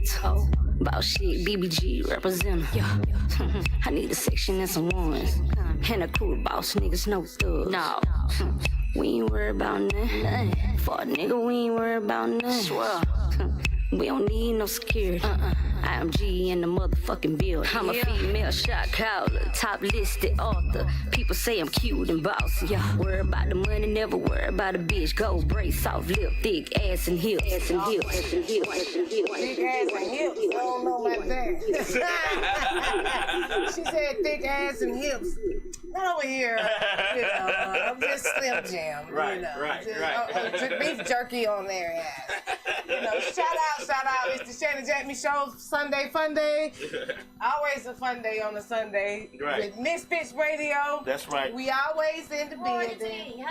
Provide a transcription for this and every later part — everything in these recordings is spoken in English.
Frito. About shit, BBG represent. Yeah. I need a section and some ones. And a crew of boss niggas, no thugs. No. We ain't worried about nothing. For a nigga, we ain't worried about nothing. Swear. We don't need no security. IMG in the motherfucking building. I'm a female shot caller, top listed author. People say I'm cute and bossy. Yeah. Worry about the money, never worry about a bitch. Gold brace, soft lip, thick ass and hips. Ass and hips. Ass and hips. Big ass and hips. I don't know about that. She said thick ass and hips. Not over here, you know. I'm just Slim Jim, right, you know. Right. Beef jerky on there, yeah. You know, shout out. It's the Shanny JackMe Show, Sunday Fun Day. Always a fun day on a Sunday. Right. With Misfits Radio. That's right. We always in the building.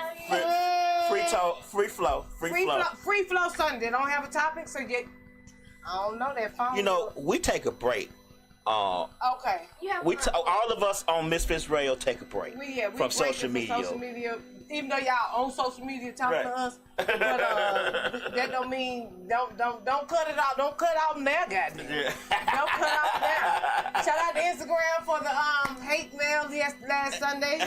Free flow Sunday. Don't have a topic, so I don't know that phone. You know, we take a break. Okay. All of us on Misfits Radio take a break from social media. Even though y'all on social media talking to us, but that don't mean don't cut it off. Don't cut off there, goddamn. Yeah. Don't cut off there. Shout out to Instagram for the hate mail last Sunday.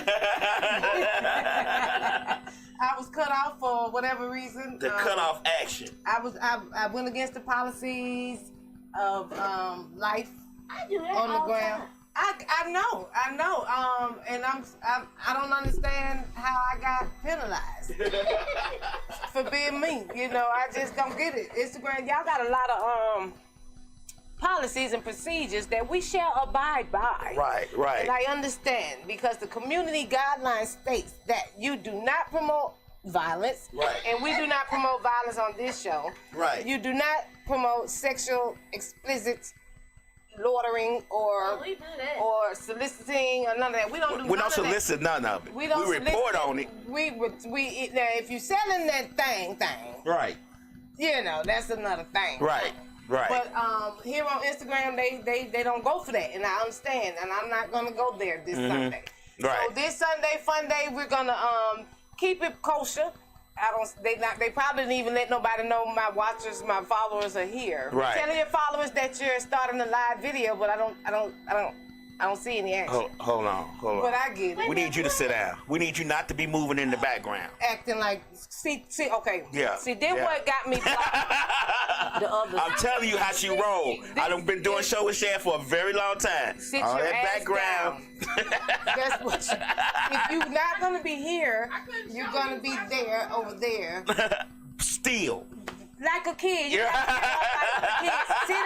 I was cut off for whatever reason. The cut off action. I went against the policies of life. I do that on the all ground. time. I know. And I don't understand how I got penalized for being me. You know, I just don't get it. Instagram, y'all got a lot of policies and procedures that we shall abide by. Right. And I understand because the community guidelines states that you do not promote violence. Right. And we do not promote violence on this show. Right. You do not promote sexual explicit loitering or soliciting or none of that. We don't solicit none of it. We report on it. We now if you selling that thing, right? You know that's another thing. Right. But here on Instagram, they don't go for that, and I understand, and I'm not gonna go there this Sunday. Right. So this Sunday Fun Day, we're gonna keep it kosher. They probably didn't even let nobody know my followers are here. Right. Tell your followers that you're starting a live video, but I don't see any action. Hold on. But I get it. We need you to sit down. We need you not to be moving in the background. Acting like okay. Yeah. See, what got me blocked. The other. I'm telling you how she roll. I've been doing show with Shan for a very long time. Sit your ass background. That's what if you're not gonna be here, you're gonna be there over there. Still. Like a kid. You gotta get up like a kid.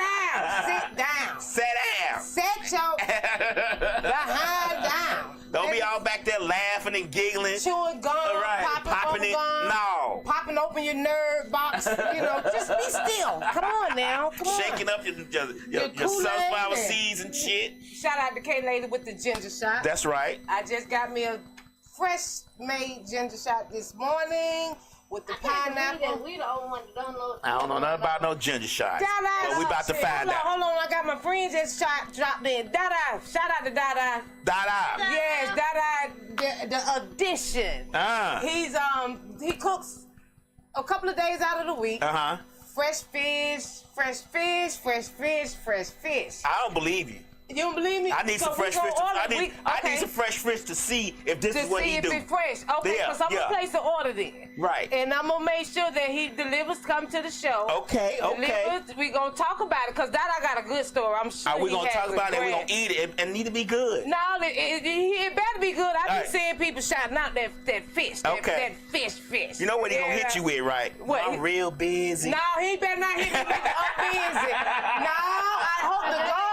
Sit down. Set your behind down. Don't be all back there laughing and giggling. Chewing gum, popping it. No. Popping open your nerve box. You know, just be still. Come on now. Come on. Shaking up your sunflower seeds and shit. Shout out to K-Lady with the ginger shot. That's right. I just got me a fresh made ginger shot this morning. With the pineapple. We the only one that don't know. I don't know nothing about no ginger shots. But we about to find out. Hold on, I got my friend just dropped in. Dada. Shout out to Dada. Dada. Yes, Dada the addition. He cooks a couple of days out of the week. Fresh fish. I don't believe you. You don't believe me? I need some fresh fish. I need some fresh fish to see if this is what he do. To see if it's fresh. Okay, because I'm going to place an order then. Right. And I'm going to make sure that he delivers, come to the show. Okay. We're going to talk about it because I got a good story. I'm sure we're going to talk about it. We're going to eat it. It need to be good. No, it better be good. I've been seeing people shouting out that fish. That fish. You know what he going to hit you with, right? What? I'm real busy. No, he better not hit me with the I'm busy. No, I hope to God.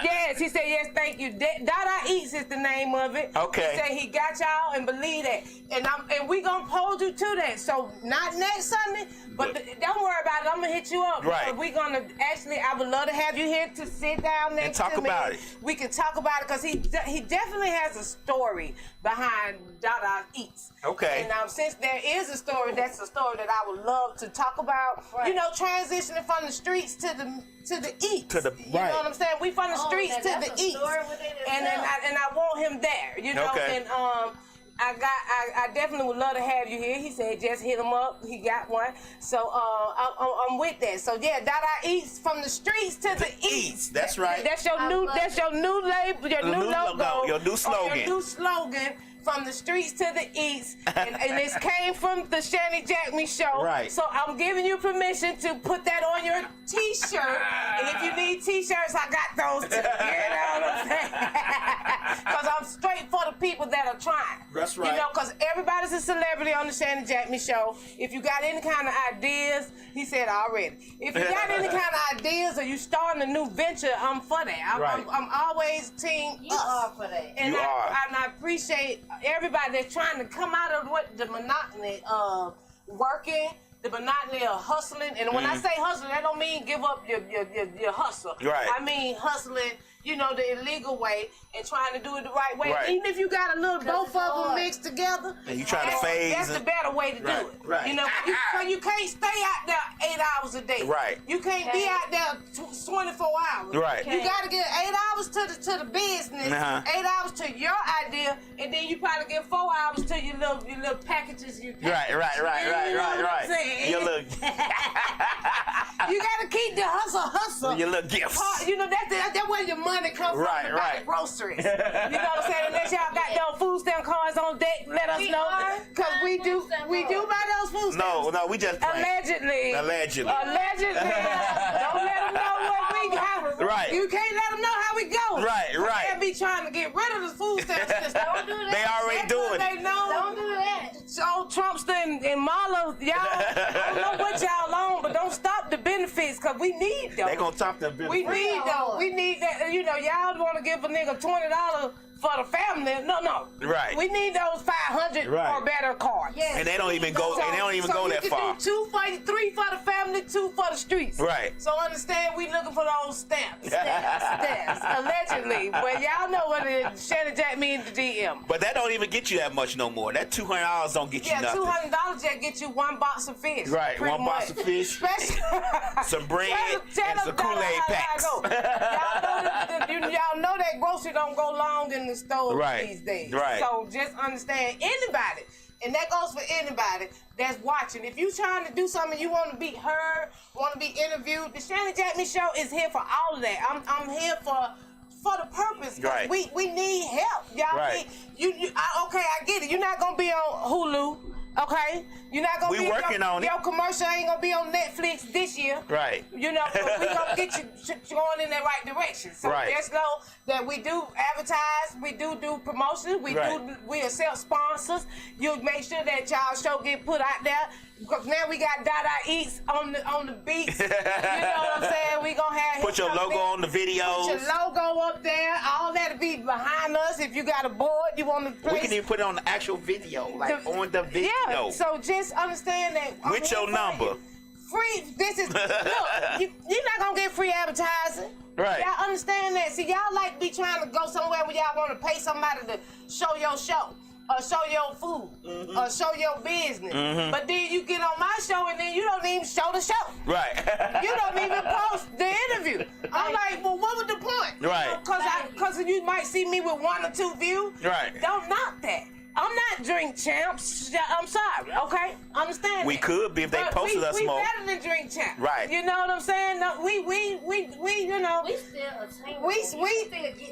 Yes, he said, yes, thank you. Dada Eats is the name of it. Okay. He said he got y'all and believe that. And we gonna hold you to that. So not next Sunday, but don't worry about it. I'm gonna hit you up. Right. We gonna I would love to have you here to sit down next to me. And talk about it. We can talk about it because he definitely has a story behind Dada Eats. Okay. And since there is a story, that's a story that I would love to talk about. Right. You know, transitioning from the streets to the eats. You know what I'm saying? We from the streets to the eats. And I want him there, you know. Okay. And I definitely would love to have you here. He said just hit him up. He got one. So I'm with that. So yeah, Dada Eats from the streets to the eats. That's right. That's your new label, your new logo, your new slogan. Your new slogan. From the streets to the east, and this came from the Shanny JackMe show. Right. So I'm giving you permission to put that on your T-shirt, and if you need T-shirts, I got those too. You know what I'm saying? Because I'm straight for the people that are trying. That's right. You know, because everybody's a celebrity on the Shanny JackMe show. If you got any kind of ideas, he said already. If you got any kind of ideas or you starting a new venture, I'm for that. I'm always team You are for that. And I appreciate everybody that's trying to come out of the monotony of working, the monotony of hustling. And when I say hustling, that don't mean give up your hustle. Right. I mean hustling, you know, the illegal way and trying to do it the right way. Right. Even if you got a little both of them mixed together, and you trying to phase. That's the better way to do it. Right. You know, so you can't stay out there 8 hours a day. Right. You can't be out there 24 hours. Right. You got to get 8 hours to the business, 8 hours to your idea, and then you probably get 4 hours to your little packages. You Right. Your little. You got to keep the hustle. Your little gifts. You know, that's where your money comes from. Right. The groceries. You know what I'm saying? Unless y'all got those food stamp cards on deck, let us know. Because we do buy those food stamps. No, we just playing. Allegedly. Don't let them know what we got. Right. You can't let them know how we go. Right. They'll be trying to get rid of the food stamps. Just don't do that. They already doing it. They know. Don't do that. So Trumpster and Marla, y'all, I don't know what y'all on, but don't stop the benefits because we need them. They gonna top them. We need them. We need that. You know, y'all want to give a nigga $20 for the family. No. Right. We need those 500 or better cards. Yes. And they don't even go. And they don't even go that far. Do 2 for 3 for the family, 2 for the streets. Right. So understand, we looking for those stamps. Allegedly, but y'all know what it is. Shanny JackMe in the DM. But that don't even get you that much no more. That $200 don't get you nothing. $200 just get you 1 box of fish. Right. Pretty 1 box much. of fish. some bread and some Kool-Aid packs. Y'all know that grocery don't go long in the store these days. Right. So just understand, anybody, and that goes for anybody that's watching. If you trying to do something, you want to be heard, want to be interviewed, the Shanny JackMe Show is here for all of that. I'm here for the purpose. Right. We need help. Y'all Right. need, okay, I get it. You're not going to be on Hulu. Okay, you're not gonna. We working on it. Your commercial ain't gonna be on Netflix this year. Right. You know, but we gonna get you going in the right direction. So just know that we do advertise, we do promotions, we accept sponsors. You make sure that y'all show get put out there. Because now we got Dada Eats on the beats. You know what I'm saying? We gonna have put your logo on the videos. Put your logo up there. All that'll be behind us. If you got a board, you want to place. We can even put it on the actual video, on the video. Yeah. So just understand that. With your number. Free. This is look. You're not gonna get free advertising. Right. Y'all understand that? See, y'all like be trying to go somewhere where y'all want to pay somebody to show your show. Or show your food, or show your business. But then you get on my show and then you don't even show the show. Right. You don't even post the interview. I'm like, well, what was the point? Right. Because you might see me with 1 or 2 views. Right. Don't knock that. I'm not Drink Champs. I'm sorry, okay? Understand We that. could be if they posted us more. We better than Drink Champs. Right. You know what I'm saying? No, we you know. We still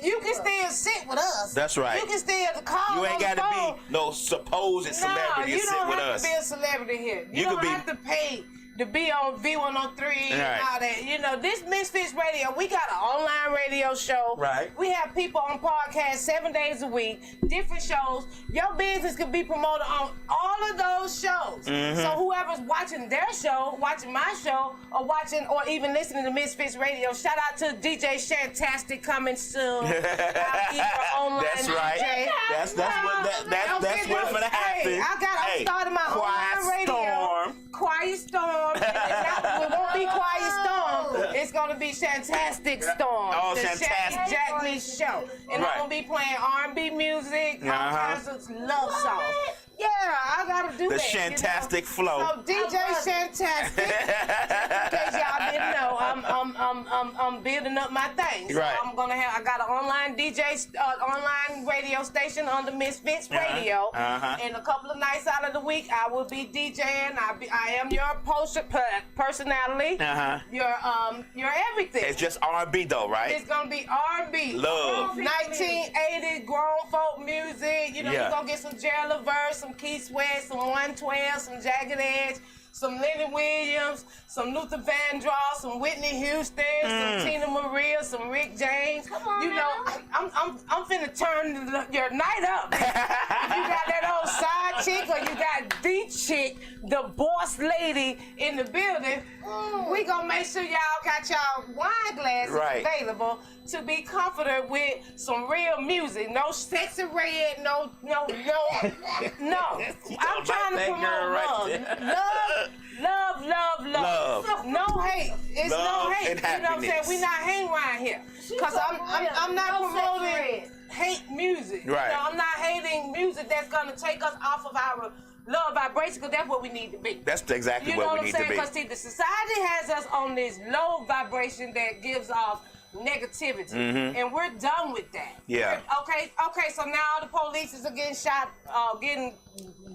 you can still sit with us. That's right. You can still call. You ain't got to be no supposed celebrity to sit with us. You don't have to be a celebrity here. You could don't have to pay to be on V103 and all that. You know, this Misfits Radio, we got an online radio show. Right. We have people on podcasts 7 days a week, different shows. Your business could be promoted on all of those shows. So whoever's watching their show, watching my show, or watching or even listening to Misfits Radio, shout out to DJ Shantastic coming soon. Online that's right. DJ. That's what's gonna happen. I started my online radio. Quiet Storm. It won't be Quiet Storm. It's gonna be Shantastic Storm. Oh, the Shantastic. Shanny JackMe Show. And I'm gonna be playing R&B music, all kinds of love songs. Yeah, I gotta do the that. Shantastic flow. So DJ Shantastic, in case y'all didn't know, I'm building up my thing. So Right. I got an online online radio station on the Misfits Radio. And a couple of nights out of the week, I will be DJing. I am your personality. Your everything. It's just R&B though, right? It's gonna be R&B. Love. 1980s grown folk music. You're gonna get some Gerald Levert, some Keith Sweat, some 112, some Jagged Edge, some Lenny Williams, some Luther Vandross, some Whitney Houston, some Tina Maria, some Rick James. Come on, I'm finna turn your night up. You got that old side chick or you got the chick, the boss lady in the building. We gonna make sure y'all got y'all wine glasses available to be comforted with some real music. No Sexy Red, no. I'm trying to promote love. No hate. It's love no hate. and You know what I'm saying? happiness. We not hating around here. Because I'm not promoting hate music. Right. You know, I'm not hating music that's gonna take us off of our love vibration, because that's what we need to be. That's exactly you know what we need to be. Because see, the society has us on this low vibration that gives off negativity, and we're done with that. Yeah. Okay. So now the police is getting shot, getting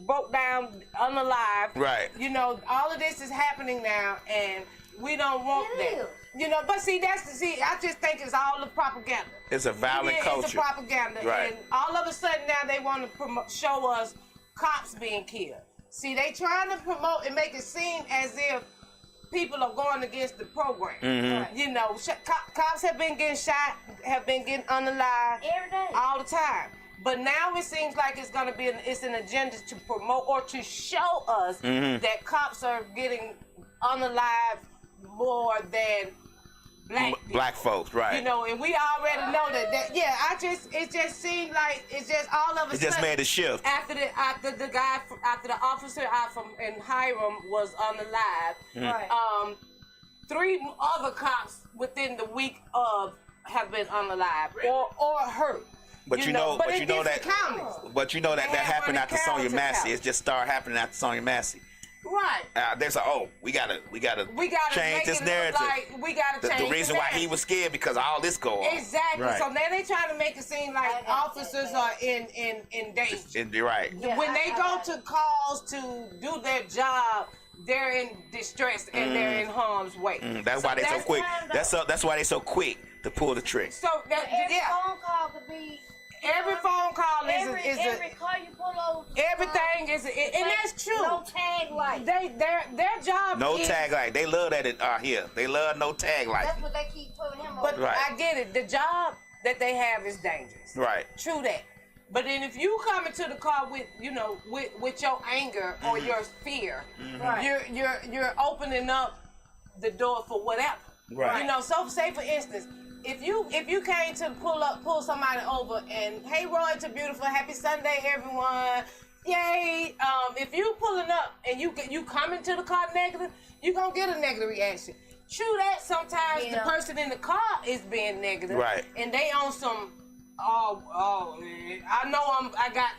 broke down, unalive. Right. You know, all of this is happening now, and we don't want that. You know, but see, I just think it's all the propaganda. It's a violent culture. It's a propaganda, Right. and all of a sudden now they want to show us cops being killed. See, they trying to promote and make it seem as if people are going against the program. You know, cops have been getting shot, have been getting unalive every day, all the time. But now it seems like it's going to be it's an agenda to promote or to show us that cops are getting unalive more than black folks, right? You know, and we already know that. It just seemed like it's just all of a sudden. It just made a shift after the officer out in Hiram was unalive. 3 other cops within the week of have been unalive or hurt. But you know that happened after Sonya Massey. It just started happening after Sonya Massey. Right. There's we gotta change this narrative. We gotta change the reason why he was scared because all this go on. Exactly. Right. So now they trying to make it seem like officers are in danger. Right. When they go to calls to do their job, they're in distress and they're in harm's way. That's why they're so quick. That's why they're so quick to pull the trick. So every phone call could be. Every phone call every car you pull over. Everything is, and that's true. No tag light. Their job. No tag light. They love that here. They love no tag light. That's what they keep pulling him But over. I get it. The job that they have is dangerous. Right. True that. But then if you come into the car with with your anger or your fear, you're opening up the door for whatever. Right. You know. So say for instance. If you came to pull somebody over and hey Roy, it's a beautiful happy Sunday everyone, yay! If you pulling up and you come into the car negative, you gonna get a negative reaction. True that sometimes the person in the car is being negative, right? And they on some I know I got.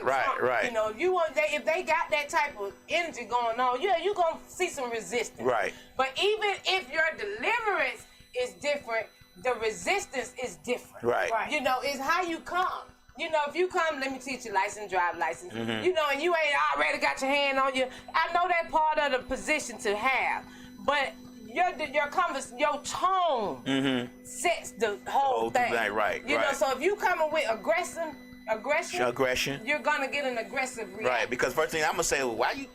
Right. You know, if they got that type of energy going on, you gonna see some resistance. Right. But even if your deliverance is different, the resistance is different. Right. You know, it's how you come. You know, if you come, let me teach you drive license. You know, and you ain't already got your hand on you. I know that part of the position to have, but your tone sets the whole thing. Right. You know, so if you coming with aggression, you're gonna get an aggressive reaction. Right. Because first thing I'm gonna say, well, why you?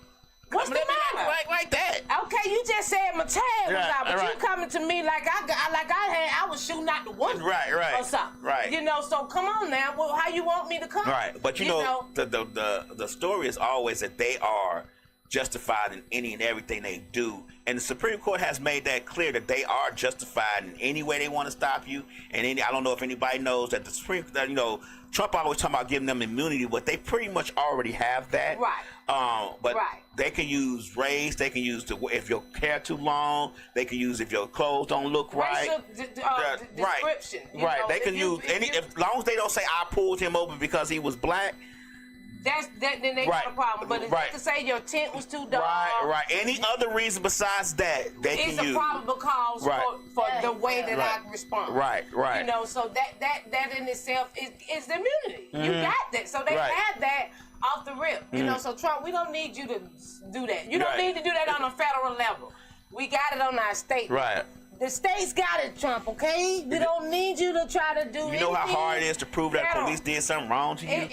What's the matter? Like that. Okay, you just said my tag was out, but you coming to me like I was shooting out the window. Right. Or something. Right. You know, so come on now. Well, how you want me to come? Right. But you know, the story is always that they are justified in any and everything they do. And the Supreme Court has made that clear that they are justified in any way they want to stop you. And I don't know if anybody knows that the Supreme, Trump always talking about giving them immunity, but they pretty much already have that. Right. But they can use race. They can use if your hair too long. They can use if your clothes don't look right. Description. Right. They can use as long as they don't say I pulled him over because he was black. then they got a problem. But if they can say your tent was too dark. Right. Any other reason besides that they can use. It's a probable cause for the way that I respond. Right. You know, so that in itself is the immunity. You got that. So they had that off the rip. You know, so Trump, we don't need you to do that. You don't need to do that on a federal level. We got it on our state. Right. The states got it, Trump, okay? We don't need you to try to do anything. You know how hard it is to prove that police did something wrong to you?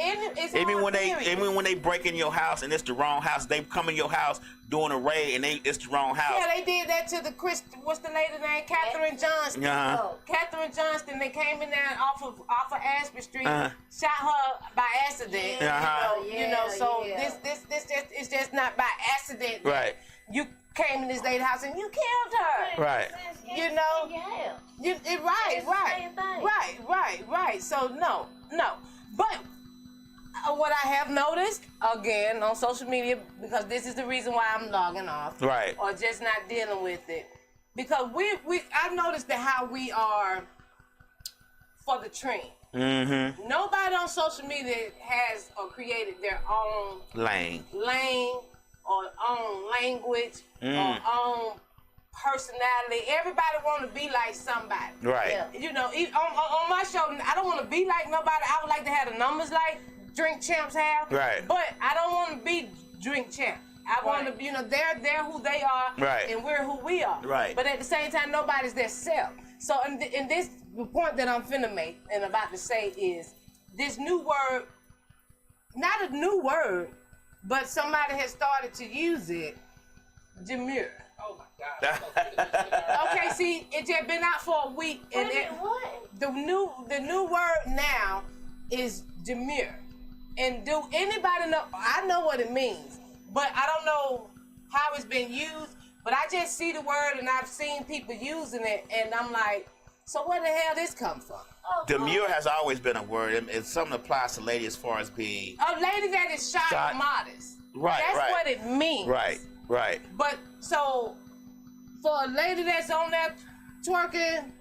Even when they break in your house and it's the wrong house, they come in your house doing a raid and it's the wrong house. Yeah, they did that to what's the lady name? Catherine Johnston. Catherine Johnston, they came in there off of Ashby Street, shot her by accident. You know, so this it's just not by accident. Right. You came in this lady's house and you killed her. Right. You know. Right. So no. But what I have noticed again on social media, because this is the reason why I'm logging off. Right. Or just not dealing with it, because I've noticed that how we are for the trend. Mm-hmm. Nobody on social media has or created their own lane. Or own language, or own personality. Everybody want to be like somebody. Right. Yeah. You know, on my show, I don't want to be like nobody. I would like to have the numbers like Drink Champs have. Right. But I don't want to be Drink Champ. I want to, they're who they are, right, and we're who we are. Right. But at the same time, nobody's their self. So in this, the point that I'm finna make and about to say is this new word, not a new word, but somebody has started to use it, demure. Oh my God. Okay, see, it just been out for a week, and the new word now is demure. And do anybody know? I know what it means, but I don't know how it's been used. But I just see the word, and I've seen people using it, and I'm like, so where the hell this come from? Demure has always been a word. It's something that applies to lady as far as being a lady that is shy and modest. Right. That's what it means. Right. But so for a lady that's on there twerking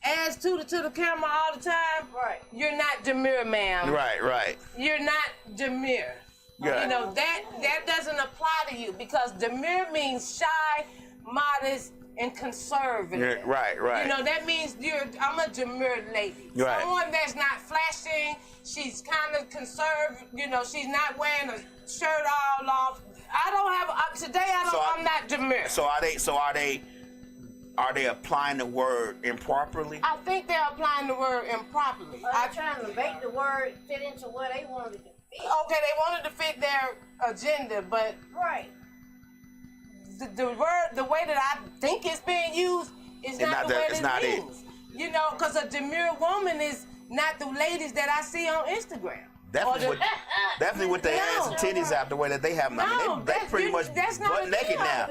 ass to the camera all the time, right, you're not demure, ma'am. Right. You're not demure. Yeah. You know, that doesn't apply to you, because demure means shy, modest, and conservative. Yeah, right. You know, that means I'm a demure lady. Right. Someone that's not flashing, she's kind of conservative, she's not wearing a shirt all off. I'm not demure. So are they applying the word improperly? I think they're applying the word improperly. They're trying to make the word fit into what they wanted to fit. Okay, they wanted to fit their agenda, but the way that I think it's being used is not the way that it means. Because a demure woman is not the ladies that I see on Instagram. Definitely with their ass and titties out the way that they have them. I mean, they pretty much butt naked now.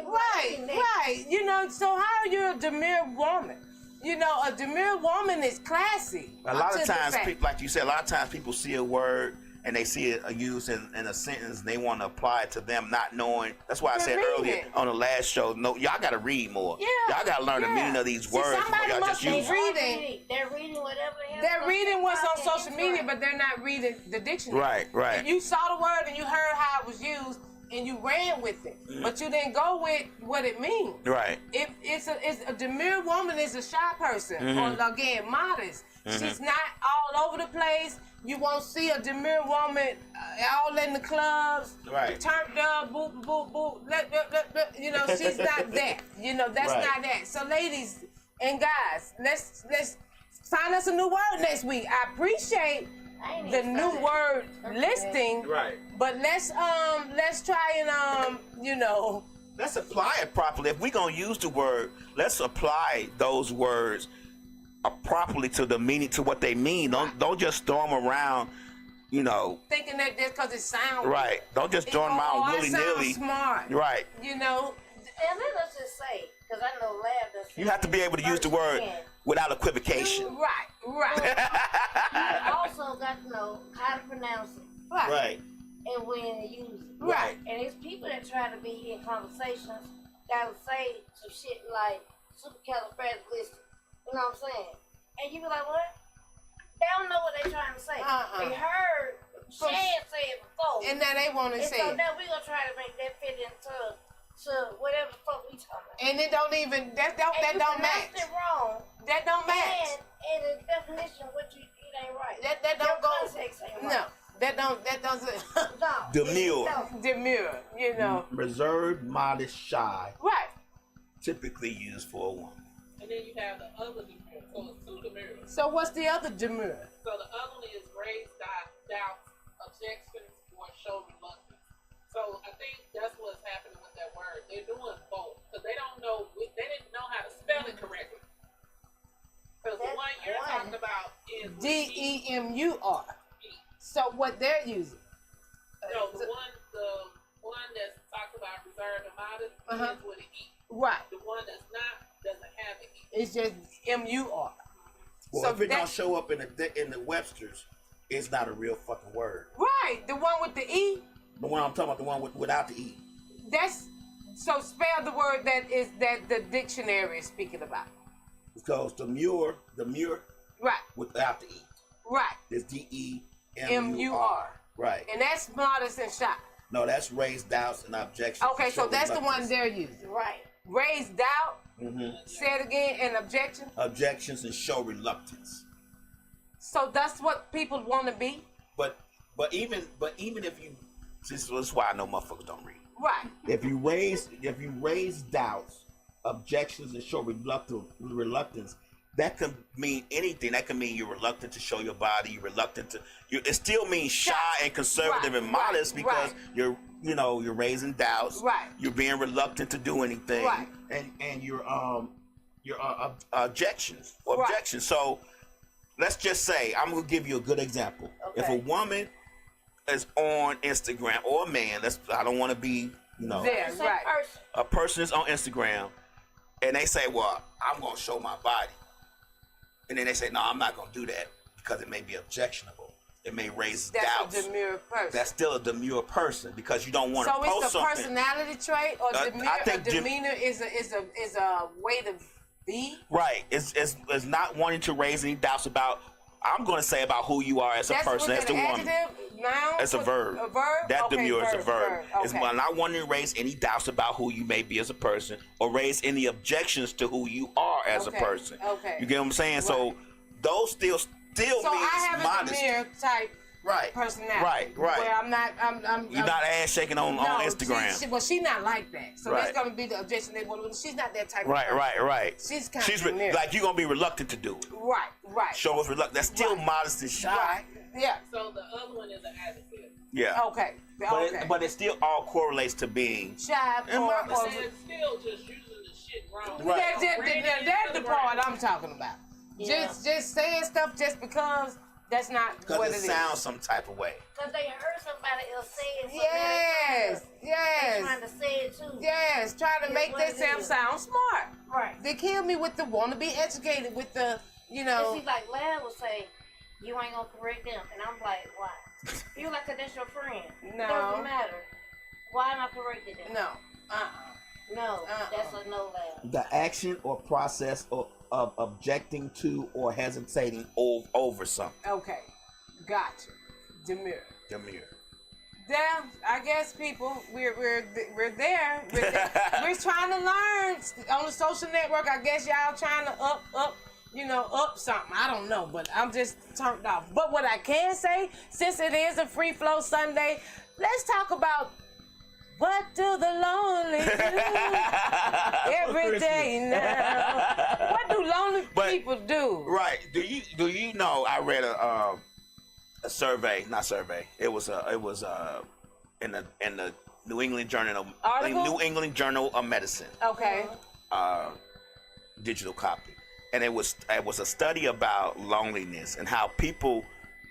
Right. So how are you a demure woman? A demure woman is classy. A lot of times, like you said, people see a word and they see it used in a sentence and they want to apply it to them, not knowing. That's why I said earlier on the last show, y'all got to read more. Yeah. Y'all got to learn the meaning of these words before y'all just use them. They're reading whatever. They're reading what's on social media, but they're not reading the dictionary. Right. If you saw the word and you heard how it was used, and you ran with it, but you didn't go with what it means. Right. If it's a demure woman is a shy person, or again modest. She's not all over the place. You won't see a demure woman all in the clubs, turned up, boop, boop, boop. She's not that. That's not that. So ladies and guys, let's find us a new word next week. I appreciate the new word listing, but let's try and let's apply it properly. If we're gonna use the word, let's apply those words properly to the meaning, to what they mean. Don't just throw them around, thinking that just because it sounds right. Don't just throw them around willy nilly. Smart, right? And let's just say, because I know Lab does. You have to be able to use the word without equivocation. Right. You also got to know how to pronounce it. Right. And when to use it. Right. And it's people that try to be in conversations that will say some shit like supercalifragilistic. You know what I'm saying? And you be like, what? They don't know what they're trying to say. They heard Shan said before. And now they want to say so it. now we gonna try to make that fit into whatever the fuck we talking about. And it don't even that don't match. It wrong. That don't match. And the definition, it ain't right. That don't go. Context ain't No, right. that doesn't. No. Demure. Demure, you know. Reserved, modest, shy. Right. Typically used for a woman. And then you have the other demure. So it's two demures. So what's the other demure? So the other one is raised doubts, objections, or show reluctance. So I think that's what's happening with that word. They're doing both because they don't know. They didn't know how to spell it correctly. Because the one you're talking about is DEMUR. So what they're using? No, the one that talks about reserved and modest is with an E. Right. The one that's not doesn't have an E. It's just MUR. Well, So if it don't that's- show up in the Webster's, it's not a real fucking word. Right. The one with the E. The one I'm talking about, the one without the E. That's so spell the word that the dictionary is speaking about. Because demure Right. without the E. Right. It's DEMUR. MUR. Right. And that's modest and shy. No, that's raised doubts and objections. Okay, so that's the one they're using. Right. Raised doubt. Mm-hmm. Say it again. And objection. Objections and show reluctance. So that's what people want to be. But even if you, this is why I know motherfuckers don't read. Right. If you raise doubts, objections, and show reluctance, that can mean anything. That can mean you're reluctant to show your body. You're reluctant to. It still means shy and conservative and modest because you're raising doubts. Right. You're being reluctant to do anything. Right. And your objections. Objections. So let's just say I'm gonna give you a good example. Okay. If a woman is on Instagram or a man, I don't want to be There. Same Right. person. a person is on Instagram and they say, well, I'm going to show my body. And then they say, no, I'm not going to do that because it may be objectionable. It may raise doubts. That's a demure person. That's still a demure person because you don't want to post So it's a something. personality trait or I think demeanor is a way to be? Right. It's not wanting to raise any doubts about, I'm going to say about who you are as a person, as the woman. Noun? It's a verb. A verb? That Okay, demure is a verb. It's Okay. not wanting to raise any doubts about who you may be as a person or raise any objections to who you are as a person. Okay. You get what I'm saying? Right. So those still So means I have modest. a demure type Right. personality. Right. Where I'm You're not ass shaking on Instagram. She's not like that. So Right. that's going to be the objection. She's not that type Right, of person. right. She's kind of demure. like you're gonna be reluctant to do it. Right. Show us reluctant. That's still Right. modest and shy. Right. Yeah. So the other one is an adjective. Yeah. Okay. But it still all correlates to being Shy And or modest. And it's still just using the shit wrong. Right. That's the part I'm talking about. Yeah. Just saying stuff just because that's not because what it it is. sounds some type of way. Because they heard somebody else say it. So Yes. they're trying to say it too. Yes. Trying to It's make what it themselves is. sound smart. Right. They kill me with the want to be educated with the, And see, like Lab will say, you ain't gonna correct them. And I'm like, why? You like, 'cause that's your friend. No. Doesn't matter. Why am I correcting them? no. No. That's a no, Lab. The action or process of objecting to or hesitating over something. Okay. Gotcha. Demure. Demure. Yeah, I guess people, we're there. We're there. We're trying to learn on the social network. I guess y'all trying to up something. I don't know, but I'm just turned off. But what I can say, since it is a free flow Sunday, let's talk about what do the lonely do every day now. What do lonely people do? Right. Do you know? I read a survey. Not survey. It was in the New England Journal. Article? New England Journal of Medicine. Okay. Digital copy, and it was a study about loneliness and how people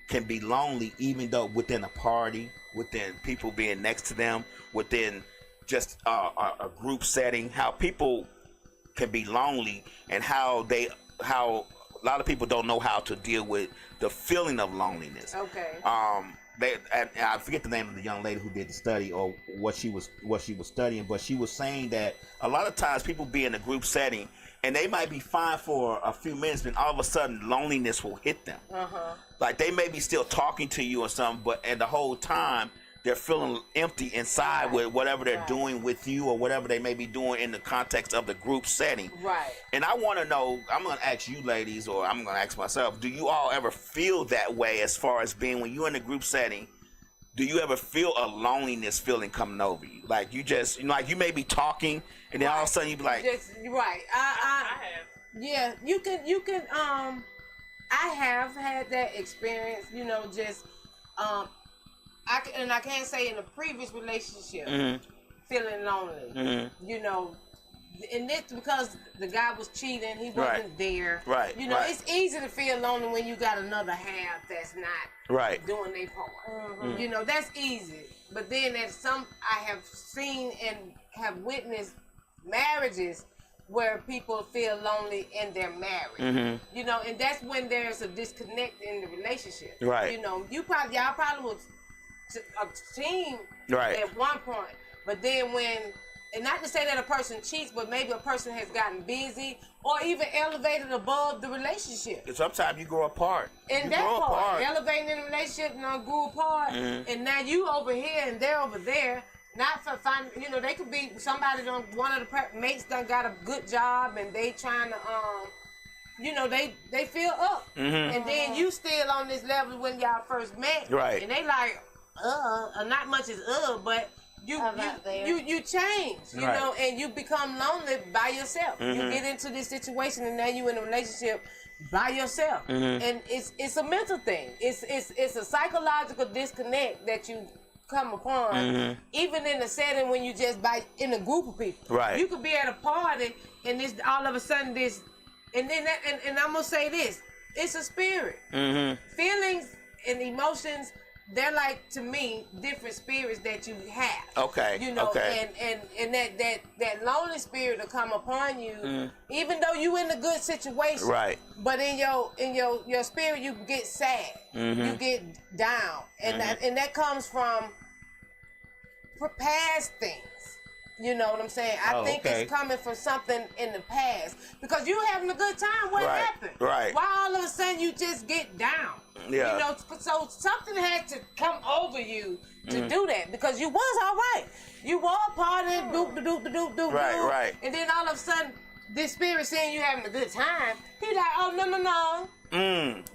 can be lonely even though within a party, within people being next to them, within just a group setting, how people can be lonely and how a lot of people don't know how to deal with the feeling of loneliness. Okay. And I forget the name of the young lady who did the study or what she was studying, but she was saying that a lot of times people be in a group setting and they might be fine for a few minutes, but all of a sudden loneliness will hit them. Like they may be still talking to you or something, and the whole time they're feeling empty inside with whatever they're doing with you or whatever they may be doing in the context of the group setting. Right. And I want to know, I'm going to ask you ladies, or I'm going to ask myself, do you all ever feel that way as far as being, when you're in a group setting, do you ever feel a loneliness feeling coming over you? Like you just, like you may be talking and then all of a sudden you be like. Right. I have. Yeah, you can, I have had that experience, just, I can't say in a previous relationship, feeling lonely, and it's because the guy was cheating, he wasn't there. Right. It's easy to feel lonely when you got another half that's not doing their part. That's easy. But then I have seen and have witnessed marriages where people feel lonely in their marriage. And that's when there's a disconnect in the relationship. Right. Y'all probably was a team at one point, but then and not to say that a person cheats, but maybe a person has gotten busy or even elevated above the relationship. Sometimes you grow apart. And that part, elevating in the relationship and grew apart, and now you over here and they're over there. Not for fun, they could be somebody one of the mates done got a good job and they trying to they feel up, and then you still on this level when y'all first met, and they like not much is but you change, and you become lonely by yourself. You get into this situation and now you in a relationship by yourself, and it's a mental thing. It's a psychological disconnect that you come upon, even in a setting when you just in a group of people. Right. You could be at a party and this all of a sudden this, and then and I'm gonna say this: it's a spirit. Feelings and emotions, they're like, to me, different spirits that you have. Okay. And that lonely spirit will come upon you, even though you in a good situation. Right. But in your spirit, you get sad. You get down, and that comes from past things. You know what I'm saying? I think it's coming from something in the past, because you having a good time. What happened? Right. Why all of a sudden you just get down? Yeah. So something had to come over you to do that, because you was all right. You were partying, doop. Right. And then all of a sudden, this spirit saying you having a good time. He like, oh no.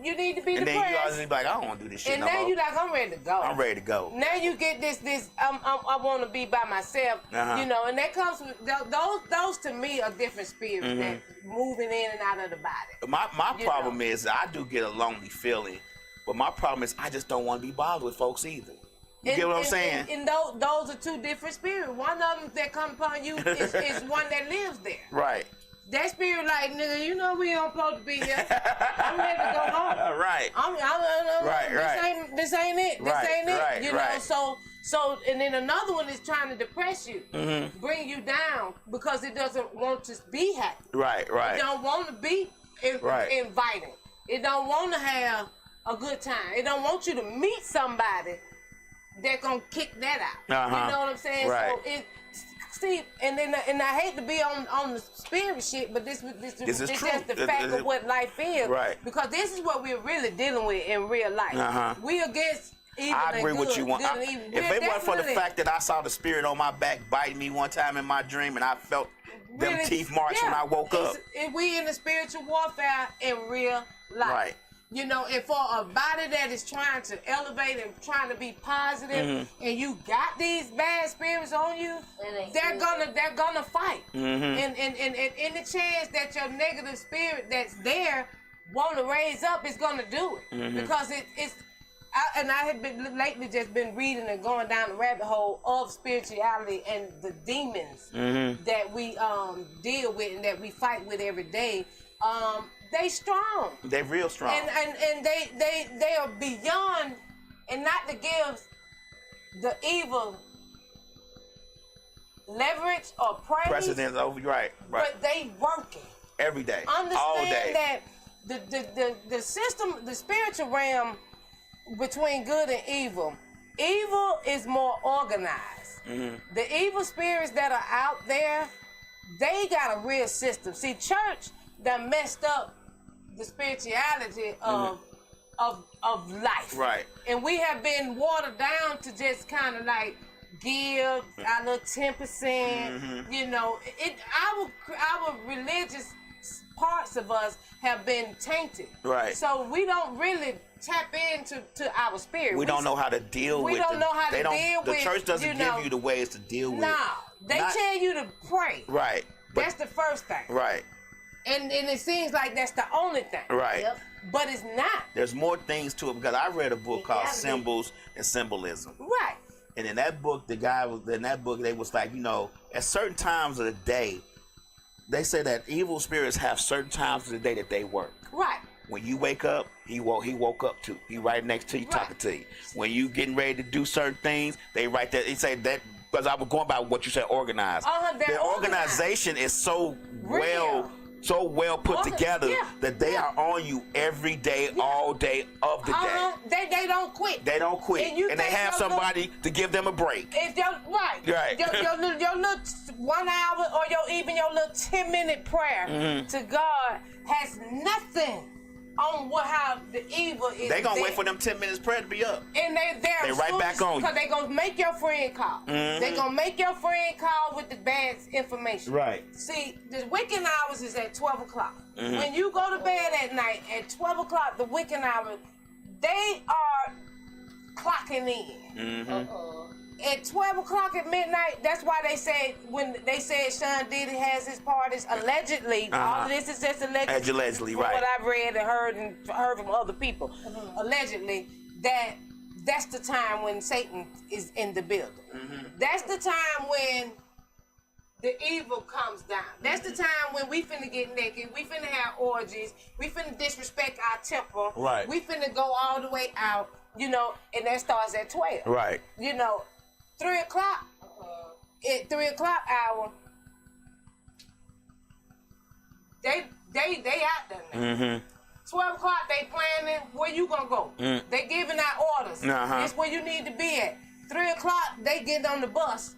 You need to be depressed. And then you always be like, I don't want to do this shit no more. And now you like, I'm ready to go. I'm ready to go. Now you get this. I want to be by myself. And that comes with those to me are different spirits that moving in and out of the body. My problem is I do get a lonely feeling, but my problem is I just don't want to be bothered with folks either. You get what I'm saying? And those are two different spirits. One of them that come upon you is one that lives there. Right. That spirit like, nigga, we don't supposed to be here. I'm ready to go home. Right. This ain't it. This ain't it. So, and then another one is trying to depress you, bring you down, because it doesn't want to be happy. Right. It don't want to be inviting. It don't want to have a good time. It don't want you to meet somebody that gonna kick that out. You know what I'm saying? Right. So see, and I hate to be on the spirit shit, but this is just the fact of what life is. Right. Because this is what we're really dealing with in real life. We against evil. I agree with you. If it wasn't for the fact that I saw the spirit on my back biting me one time in my dream, and I felt them teeth marks when I woke up. We in the spiritual warfare in real life. Right. And for a body that is trying to elevate and trying to be positive, and you got these bad spirits on you, they're gonna fight. And any chance that your negative spirit that's there want to raise up is gonna do it, because I have been lately just been reading and going down the rabbit hole of spirituality and the demons that we deal with and that we fight with every day. They strong. They real strong. And they are beyond, and not to give the evil leverage or praise. Precedence over right. But they working every day. Understand all day. That the system, the spiritual realm between good and evil is more organized. The evil spirits that are out there, they got a real system. See, church done messed up the spirituality of life. Right. And we have been watered down to just kind of like give our little 10%. You know, our religious parts of us have been tainted. Right. So we don't really tap into our spirit. We don't know how to deal with it. We don't know how to deal with the church doesn't you give know, you the ways to deal with it. No, they tell you to pray. Right. But, That's the first thing. right. And it seems like that's the only thing. Right. Yep. But it's not. There's more things to it because I read a book called Exactly. Symbols and Symbolism. Right. And in that book, they was like, you know, at certain times of the day, they say that evil spirits have certain times of the day that they work. Right. When you wake up, he woke up too. He right next to you, Right. talking to you. When you getting ready to do certain things, they right there. He say that because I was going by what you said, organized. They're The organization is so Real. well put together yeah. that they are on you every day, all day of the day. They don't quit. They don't quit, And you and they think have your little- somebody to give them a break. If Right. your little 1 hour or even your little 10-minute prayer to God has nothing on how the evil is. They gonna there. wait for them 10 minutes prayer to be up. And they're right back on you. Because they gonna make your friend call. They gonna make your friend call with the bad information. Right. See, the waking hours is at 12 o'clock. When you go to bed at night at 12 o'clock, the waking hours, they are clocking in. At 12 o'clock at midnight, that's why they said, when they said Sean Diddy has his parties, allegedly, all of this is just Allegedly, from right. what I've read and heard from other people, allegedly, that's the time when Satan is in the building. That's the time when the evil comes down. That's the time when we finna get naked, we finna have orgies, we finna disrespect our temple, Right. we finna go all the way out, you know, and that starts at 12. Right. You know, 3 o'clock, at 3 o'clock hour, they out there now. 12 o'clock, they planning where you gonna go. They giving out orders. This where you need to be at. 3 o'clock, they get on the bus,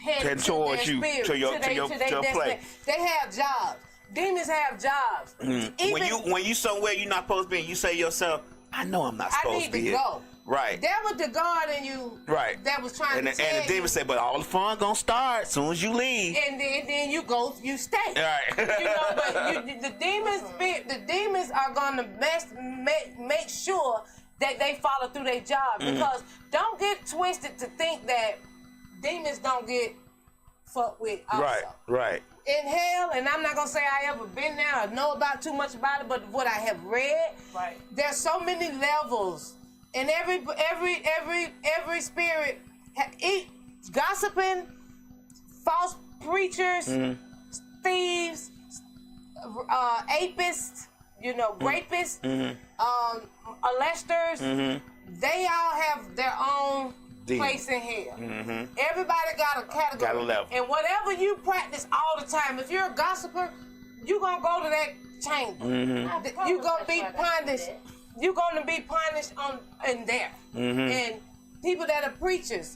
heading towards you, to your place. They have jobs. Demons have jobs. When you somewhere you're not supposed to be, and you say to yourself, I know I'm not supposed to be here. Go. Right. That was the God in you. Right. That was trying to tell and the demon said, but all the fun gonna start as soon as you leave. And then you go, you stay. Right. You know, but the demons are gonna make sure that they follow through their job, because don't get twisted to think that demons don't get fucked with also. Right. In hell, and I'm not gonna say I ever been there or know about too much about it, but what I have read, there's so many levels, and every spirit, gossiping, false preachers, thieves, apists, you know, rapists, molesters, they all have their own place in hell. Everybody got a category. Got a level. And whatever you practice all the time, if you're a gossiper, you're going to go to that chamber. You're going to be punished. You're going to be punished in there. And people that are preachers,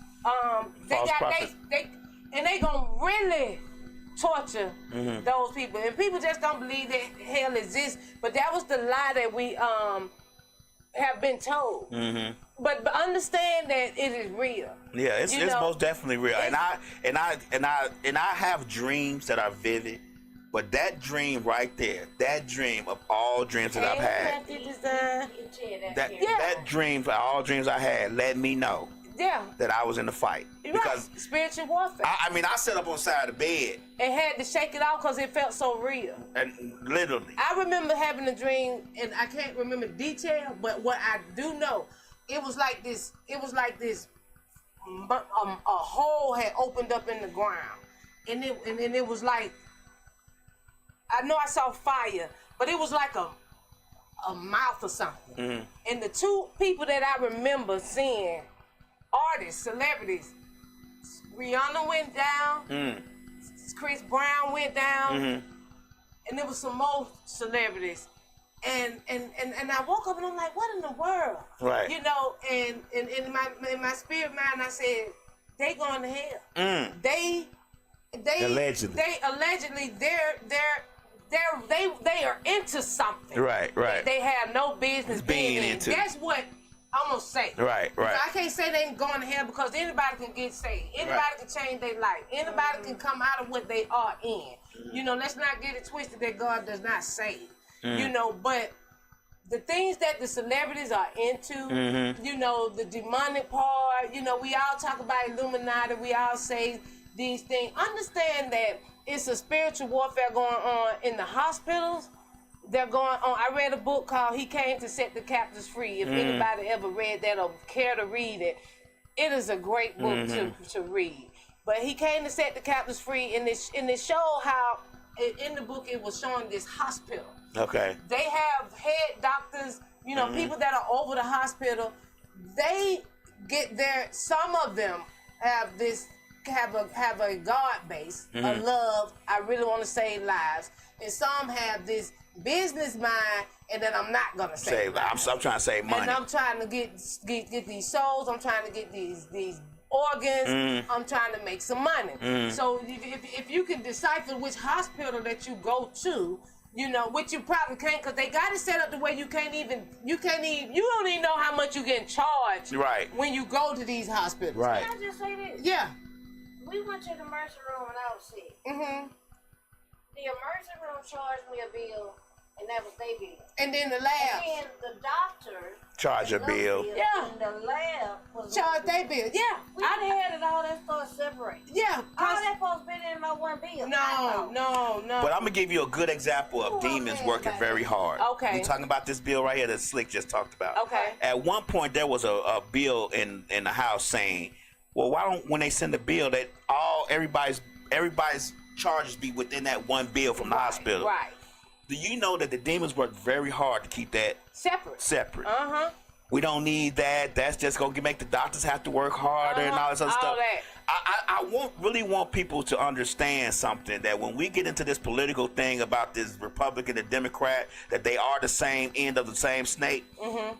they going to really torture those people. And people just don't believe that hell exists. But that was the lie that we have been told. But understand that it is real. Yeah, it's most definitely real. And I have dreams that are vivid, but that dream right there, that dream of all dreams that I've had, that dream for all dreams I had, let me know that I was in the fight. Because spiritual warfare. I sat up on the side of the bed and had to shake it off because it felt so real. And literally, I remember having a dream, and I can't remember detail, but what I do know, it was like this. It was like this. A hole had opened up in the ground, and it was like, I know I saw fire, but it was like a mouth or something. And the two people that I remember seeing, artists, celebrities, Rihanna went down, Chris Brown went down, and there was some more celebrities. And I woke up and I'm like, what in the world? Right. You know, and in my spirit mind, I said, they going to hell. they Allegedly. they are into something. Right. They have no business being into. That's what I'm gonna say. Right. So I can't say they ain't going to hell because anybody can get saved. Anybody can change their life. Anybody can come out of what they are in. You know, let's not get it twisted that God does not save. You know, but the things that the celebrities are into, you know, the demonic part, you know, we all talk about Illuminati, we all say these things. Understand that it's a spiritual warfare going on in the hospitals. They're going on. I read a book called He Came to Set the Captives Free. If anybody ever read that or care to read it, it is a great book to read. But He Came to Set the Captives Free, and it showed how, in the book, it was showing this hospital. Okay. They have head doctors, you know, people that are over the hospital. They get there. Some of them have a God base, a love. I really want to save lives, and some have this business mind, and then I'm not gonna save lives. I'm trying to save money. And I'm trying to get these souls. I'm trying to get these organs. I'm trying to make some money. So if you can decipher which hospital that you go to, you know, which you probably can't, because they got it set up the way you don't even know how much you get charged when you go to these hospitals. Can I just say this? Yeah. We went to the emergency room when I was sick. The emergency room charged me a bill, and that was their bill. And then the lab. And the doctor charge a bill. Yeah. And the lab was Charge their bill. Yeah. We had it all that stuff separate. Yeah. All that supposed to be in my one bill. No. But I'm gonna give you a good example of demons working very hard. Okay. We're talking about this bill right here that Slick just talked about. Okay. At one point there was a bill in the house saying, well, why don't when they send a bill that everybody's charges be within that one bill from the hospital? Right. Do you know that the demons work very hard to keep that separate? We don't need that. That's just gonna make the doctors have to work harder and all this other stuff. I really want people to understand something, that when we get into this political thing about this Republican and Democrat, that they are the same end of the same snake,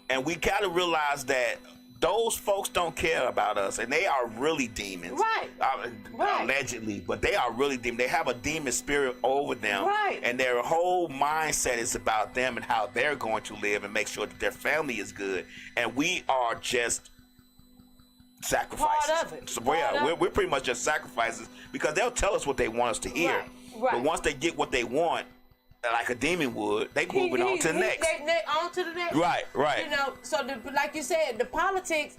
and we gotta realize that those folks don't care about us, and they are really demons. Allegedly, but they are really demons. They have a demon spirit over them. And their whole mindset is about them and how they're going to live and make sure that their family is good. And we are just sacrifices. Part of it. So we're pretty much just sacrifices, because they'll tell us what they want us to hear. But once they get what they want, like a demon would, they moving on to the next. They on to the next. Right. You know, so like you said, the politics.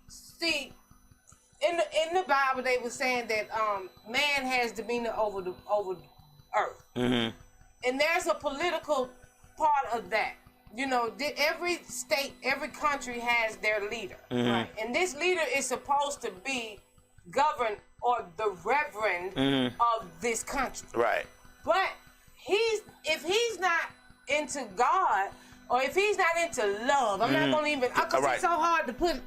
See, in the Bible, they were saying that man has dominion over the earth, and there's a political part of that. You know, every state, every country has their leader, and this leader is supposed to be governed or the reverend of this country. But if he's not into God, or if he's not into love, I'm not gonna even, because it's so hard to put.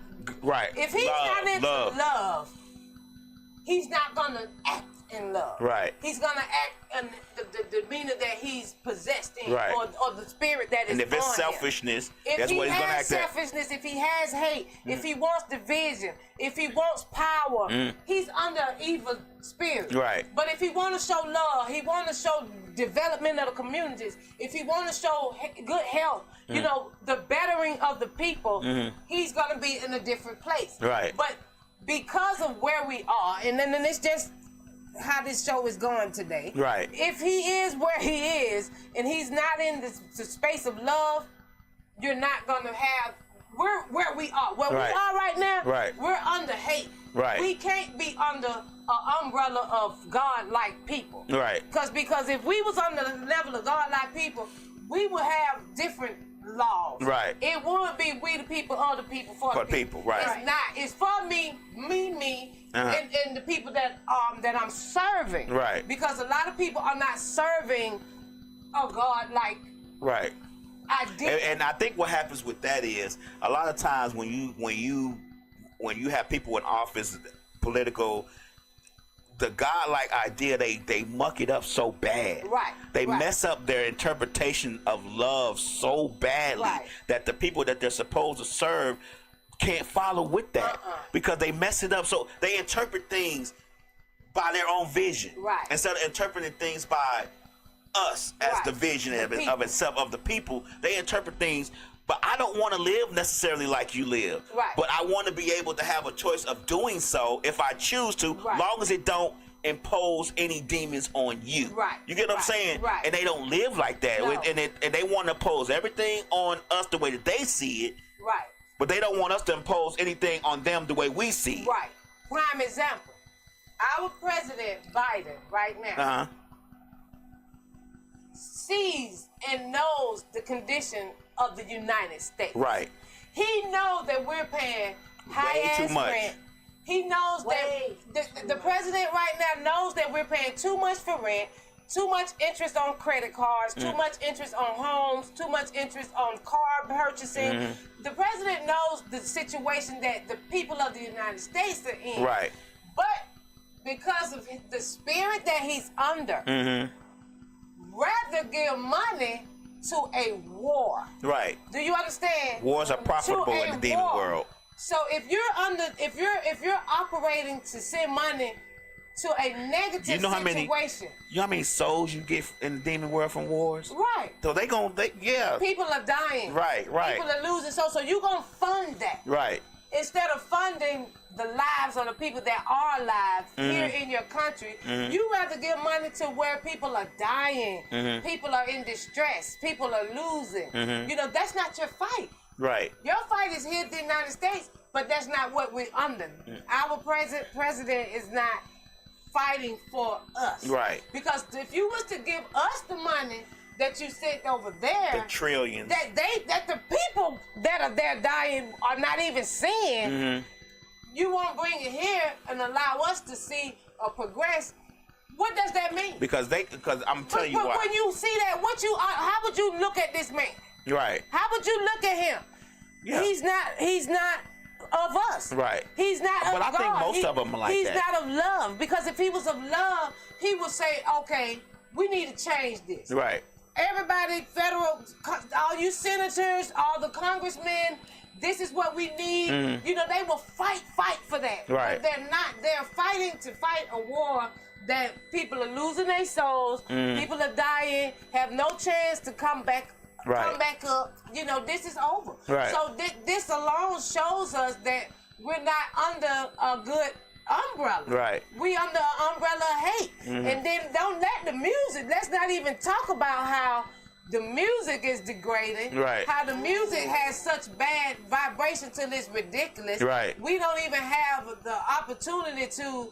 If he's not into love, he's not gonna act in love. He's gonna act in the demeanor that he's possessed in, or the spirit that is on him. And if it's selfishness, that's what he's gonna act at. If he has selfishness, if he has hate, if he wants division, if he wants power, he's under an evil spirit. But if he want to show love, he want to show development of the communities, if he want to show good health, you know, the bettering of the people, he's gonna be in a different place. But because of where we are, and then it's just how this show is going today. If he is where he is, and he's not in the space of love, you're not gonna have. We're where we are. Where we are right now, we're under hate. We can't be under an umbrella of God-like people. Because if we was under the level of God-like people, we would have different laws. It would be we the people, other people, for the people. It's not. It's for me, and the people that I'm serving. Because a lot of people are not serving a God-like idea. And I think what happens with that is a lot of times when you have people in office, political, the God-like idea, they muck it up so bad. They mess up their interpretation of love so badly that the people that they're supposed to serve can't follow with that because they mess it up. So they interpret things by their own vision. Right. Instead of interpreting things by us as Right. the vision The of people. itself, of the people, they interpret things. But I don't want to live necessarily like you live. Right. But I want to be able to have a choice of doing so if I choose to, Right. long as it don't impose any demons on you. Right. You get what I'm Right. saying? Right. And they don't live like that. No. And they want to impose everything on us the way that they see it, Right. but they don't want us to impose anything on them the way we see it. Right. Prime example. Our president, Biden, right now, Uh-huh. sees and knows the condition of the United States. Right. He knows that we're paying high too ass much. rent. He knows Way that the president right now knows that we're paying too much for rent, too much interest on credit cards, too much interest on homes, too much interest on car purchasing. The president knows the situation that the people of the United States are in. Right. But because of the spirit that he's under, rather give money to a war. Right. Do you understand? Wars are profitable To in a the demon war. world. So if you're operating to send money to a negative You know how many- situation, You know how many souls you get in the demon world from wars? right? So yeah. People are dying. Right. People are losing. So you gonna fund that Right. instead of funding the lives of the people that are alive here in your country. You rather give money to where people are dying, people are in distress, people are losing. You know, that's not your fight. Right. Your fight is here in the United States, but that's not what we're under. Our president is not fighting for us. Right. Because if you was to give us the money that you sent over there, The trillions. that the people that are there dying are not even seeing, you won't bring it here and allow us to see or progress. What does that mean? Because I'm telling you But why. when you see that, how would you look at this man? Right. How would you look at him? Yeah. He's not of us. Right. He's not of But I God. think most of them are like he's that. not of love. Because if he was of love, he would say, okay, we need to change this. Right. Everybody, all you senators, all the congressmen, this is what we need. You know, they will fight for that. Right. But they're not. They're fighting to fight a war that people are losing their souls. People are dying, have no chance to come back. Right. Come back up. You know, this is over. Right. So this alone shows us that we're not under a good umbrella. Right. We under an umbrella of hate. And then don't let the music, let's not even talk about how the music is degrading. Right. How the music has such bad vibration till it's ridiculous. Right. We don't even have the opportunity to